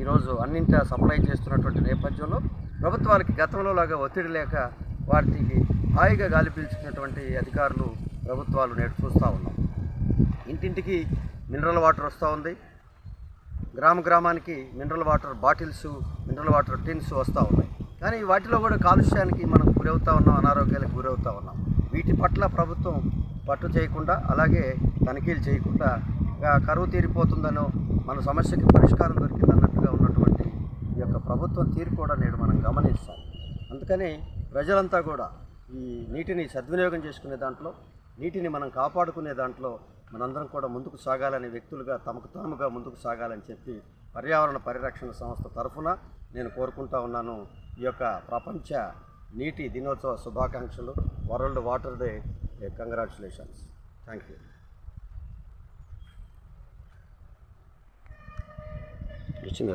ఈరోజు అన్నింటా సప్లై చేస్తున్నటువంటి నేపథ్యంలో ప్రభుత్వాలకి గతంలో లాగా ఒత్తిడి లేక వాటికి హాయిగా గాలి పీల్చుకున్నటువంటి అధికారులు ప్రభుత్వాలు నేడు చూస్తూ ఉన్నాం. ఇంటింటికి మినరల్ వాటర్ వస్తూ ఉంది. గ్రామానికి mineral water bottles, mineral water tins వస్తూ ఉన్నాయి. కానీ వాటిలో కూడా కాలుష్యానికి మనం గురవుతూ ఉన్నాం, అనారోగ్యాలకు గురవుతూ ఉన్నాం. వీటి పట్ల ప్రభుత్వం పట్టు చేయకుండా, అలాగే తనిఖీలు చేయకుండా కరువు తీరిపోతుందనో మన సమస్యకి పరిష్కారం దొరికిందన్నట్టుగా ఉన్నటువంటి ఈ యొక్క ప్రభుత్వం తీరు కూడా నేడు మనం గమనిస్తాం. అందుకని ప్రజలంతా కూడా ఈ నీటిని సద్వినియోగం చేసుకునే దాంట్లో, నీటిని మనం కాపాడుకునే దాంట్లో మనందరం కూడా ముందుకు సాగాలని, వ్యక్తులుగా తమకు తాముగా ముందుకు సాగాలని చెప్పి పర్యావరణ పరిరక్షణ సంస్థ తరఫున నేను కోరుకుంటా ఉన్నాను. ఈ యొక్క ప్రపంచ నీటి దినోత్సవ శుభాకాంక్షలు. World water day congratulations. Thank you. వచ్చిందా?